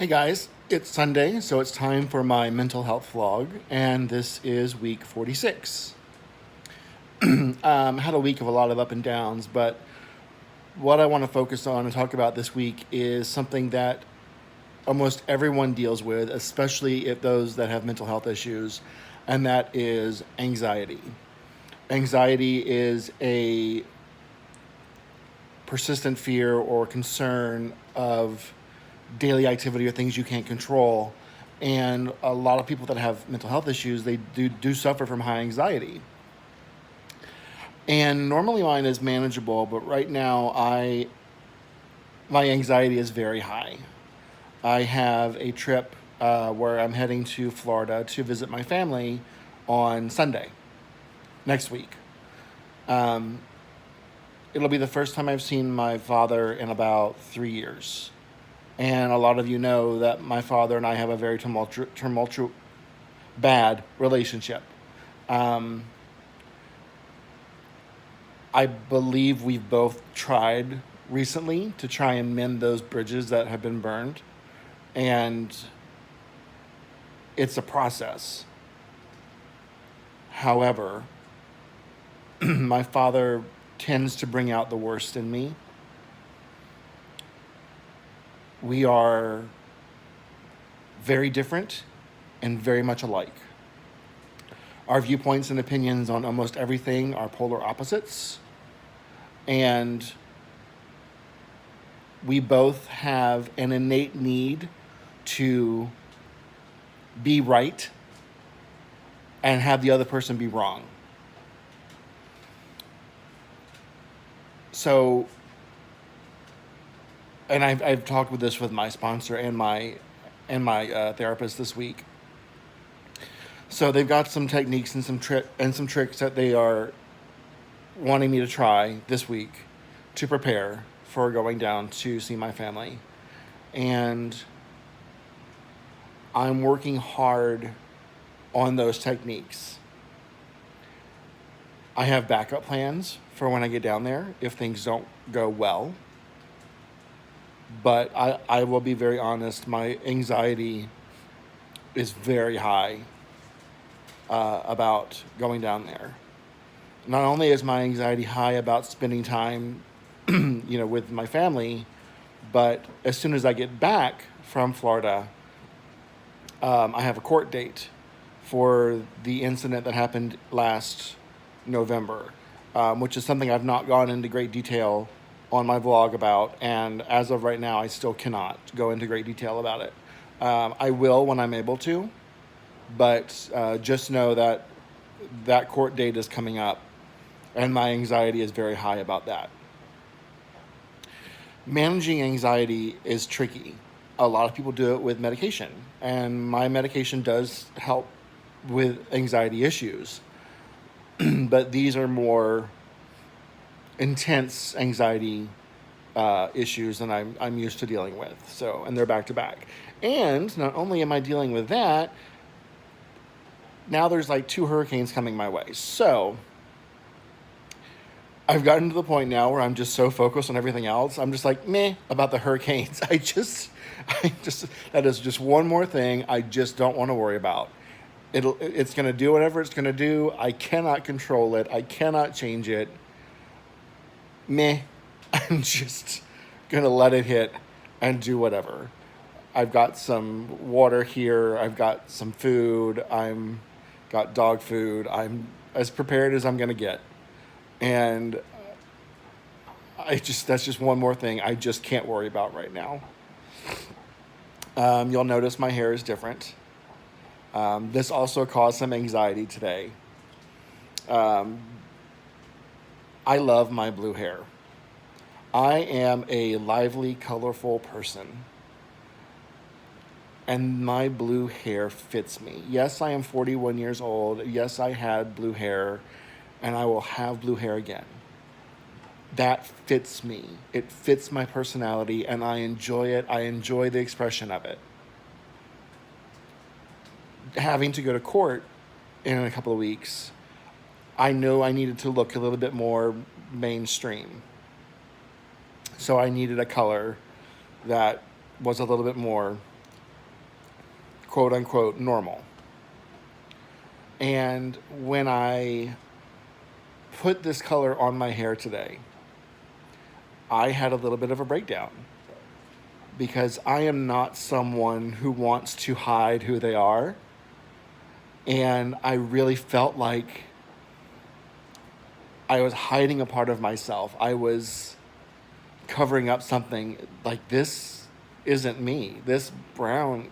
Hey guys, it's Sunday, so it's time for my mental health vlog, and this is week 46. Had a week of a lot of up and downs, but what I want to focus on and talk about this week is something that almost everyone deals with, especially if those that have mental health issues, and that is anxiety. Anxiety is a persistent fear or concern of daily activity or things you can't control. And a lot of people that have mental health issues, they do suffer from high anxiety. And normally mine is manageable, but right now my anxiety is very high. I have a trip where I'm heading to Florida to visit my family on Sunday next week. It'll be the first time I've seen my father in about 3 years. And a lot of you know that my father and I have a very tumultuous, bad relationship. Um, I believe we've both tried recently to try and mend those bridges that have been burned. And it's a process. However, my father tends to bring out the worst in me. We are very different and very much alike. Our viewpoints and opinions on almost everything are polar opposites. And we both have an innate need to be right and have the other person be wrong. So, and I've talked with this with my sponsor and my therapist this week. So they've got some techniques and some tricks that they are wanting me to try this week to prepare for going down to see my family. And I'm working hard on those techniques. I have backup plans for when I get down there if things don't go well. But I will be very honest, my anxiety is very high about going down there. Not only is my anxiety high about spending time, with my family, but as soon as I get back from Florida, I have a court date for the incident that happened last November, which is something I've not gone into great detail on my vlog about, and as of right now, I still cannot go into great detail about it. I will when I'm able to, but just know that that court date is coming up, and my anxiety is very high about that. Managing anxiety is tricky. A lot of people do it with medication, and my medication does help with anxiety issues, but these are more intense anxiety issues than I'm used to dealing with. So, and they're back to back. And not only am I dealing with that, now there's like 2 hurricanes coming my way. So I've gotten to the point now where I'm just so focused on everything else. I'm just like, meh, about the hurricanes. That is just one more thing I just don't want to worry about. It's going to do whatever it's going to do. I cannot control it. I cannot change it. Meh, I'm just going to let it hit and do whatever. I've got some water here. I've got some food. I'm got dog food. I'm as prepared as I'm going to get. And that's just one more thing I just can't worry about right now. You'll notice my hair is different. This also caused some anxiety today. I love my blue hair. I am a lively, colorful person. And my blue hair fits me. Yes, I am 41 years old. Yes, I had blue hair, and I will have blue hair again. That fits me. It fits my personality, and I enjoy it. I enjoy the expression of it. Having to go to court in a couple of weeks, I know I needed to look a little bit more mainstream. So I needed a color that was a little bit more quote unquote normal. And when I put this color on my hair today, I had a little bit of a breakdown because I am not someone who wants to hide who they are. And I really felt like I was hiding a part of myself. I was covering up something. Like, this isn't me. This brown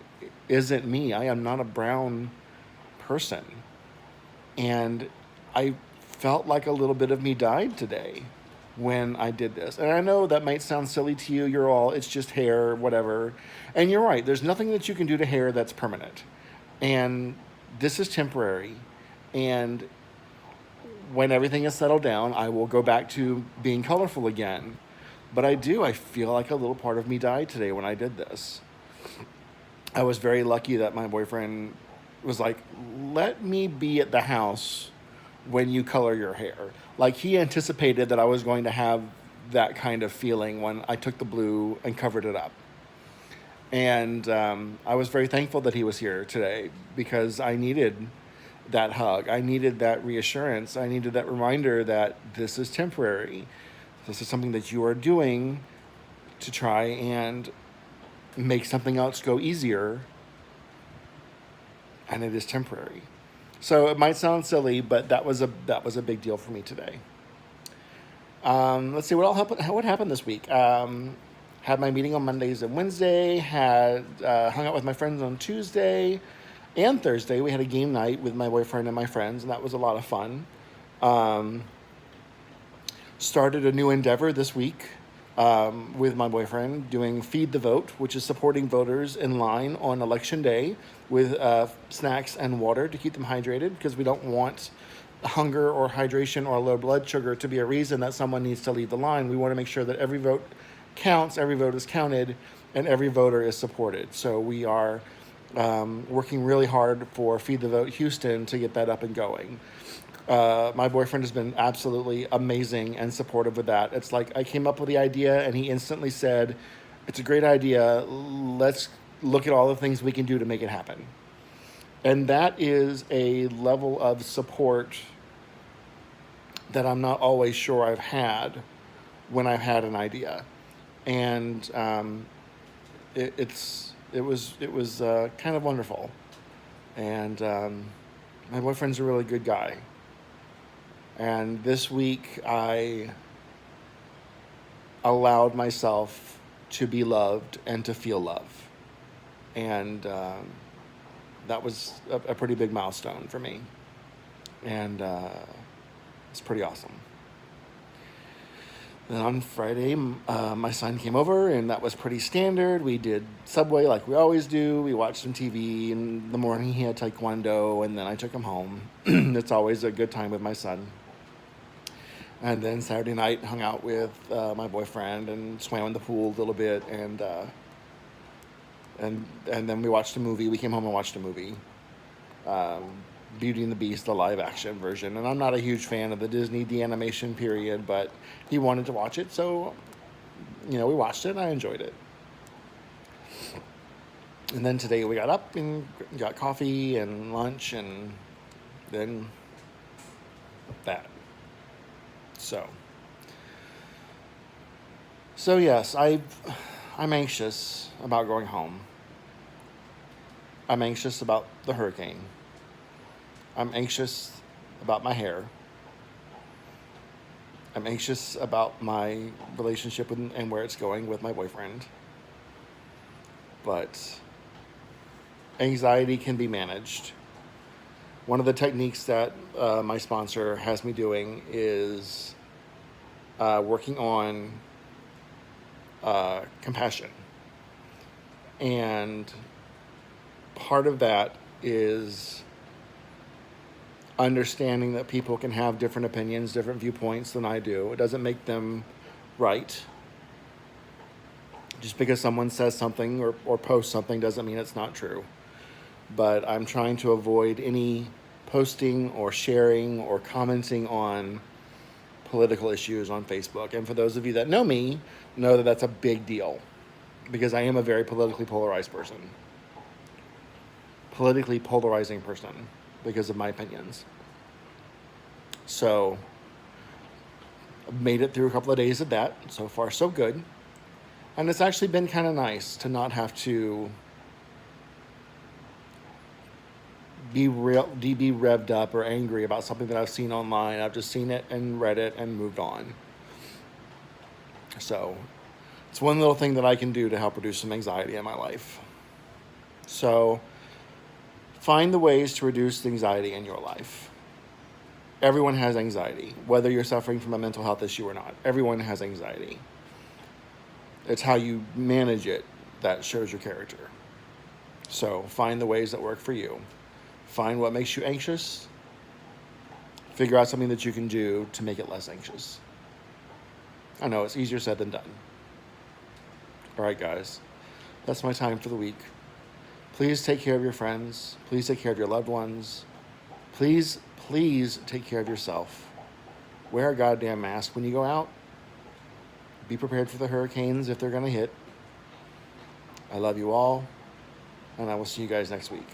isn't me. I am not a brown person. And I felt like a little bit of me died today when I did this. And I know that might sound silly to you. You're all, it's just hair, whatever. And you're right. There's nothing that you can do to hair that's permanent. And this is temporary. And when everything is settled down, I will go back to being colorful again. But I feel like a little part of me died today when I did this. I was very lucky that my boyfriend was like, let me be at the house when you color your hair. Like, he anticipated that I was going to have that kind of feeling when I took the blue and covered it up. And I was very thankful that he was here today because I needed that hug. I needed that reassurance. I needed that reminder that this is temporary. This is something that you are doing to try and make something else go easier, and it is temporary. So it might sound silly, but that was a big deal for me today. Let's see what happened this week. Had my meeting on Mondays and Wednesday. Hung out with my friends on Tuesday and Thursday. We had a game night with my boyfriend and my friends, and that was a lot of fun. Started a new endeavor this week with my boyfriend doing Feed the Vote, which is supporting voters in line on Election Day with snacks and water to keep them hydrated, because we don't want hunger or hydration or low blood sugar to be a reason that someone needs to leave the line. We want to make sure that every vote counts, every vote is counted, and every voter is supported. So we are working really hard for Feed the Vote Houston to get that up and going. My boyfriend has been absolutely amazing and supportive with that. It's like I came up with the idea and he instantly said, it's a great idea. Let's look at all the things we can do to make it happen. And that is a level of support that I'm not always sure I've had when I've had an idea. And it was kind of wonderful. And my boyfriend's a really good guy. And this week I allowed myself to be loved and to feel love. And that was a pretty big milestone for me. And it's pretty awesome. Then on Friday, my son came over, and that was pretty standard. We did Subway like we always do. We watched some TV. In the morning, he had Taekwondo, and then I took him home. It's always a good time with my son. And then Saturday night, hung out with my boyfriend and swam in the pool a little bit, and then we watched a movie. We came home and watched a movie, Beauty and the Beast, the live action version. And I'm not a huge fan of the Disney, the animation period, but he wanted to watch it, so we watched it and I enjoyed it. And then today we got up and got coffee and lunch, and then that. So yes, I'm anxious about going home. I'm anxious about the hurricane. I'm anxious about my hair. I'm anxious about my relationship and where it's going with my boyfriend. But anxiety can be managed. One of the techniques that my sponsor has me doing is working on compassion. And part of that is understanding that people can have different opinions, different viewpoints than I do. It doesn't make them right. Just because someone says something or posts something doesn't mean it's not true. But I'm trying to avoid any posting or sharing or commenting on political issues on Facebook. And for those of you that know me, know that that's a big deal, because I am a very politically polarized person. politically polarizing person because of my opinions. So, made it through a couple of days of that. So far, so good. And it's actually been kind of nice to not have to be revved up or angry about something that I've seen online. I've just seen it and read it and moved on. So it's one little thing that I can do to help reduce some anxiety in my life. So find the ways to reduce the anxiety in your life. Everyone has anxiety, whether you're suffering from a mental health issue or not. Everyone has anxiety. It's how you manage it that shows your character. So find the ways that work for you. Find what makes you anxious. Figure out something that you can do to make it less anxious. I know it's easier said than done. All right, guys. That's my time for the week. Please take care of your friends. Please take care of your loved ones. Please take care of yourself. Wear a goddamn mask when you go out. Be prepared for the hurricanes if they're going to hit. I love you all, and I will see you guys next week.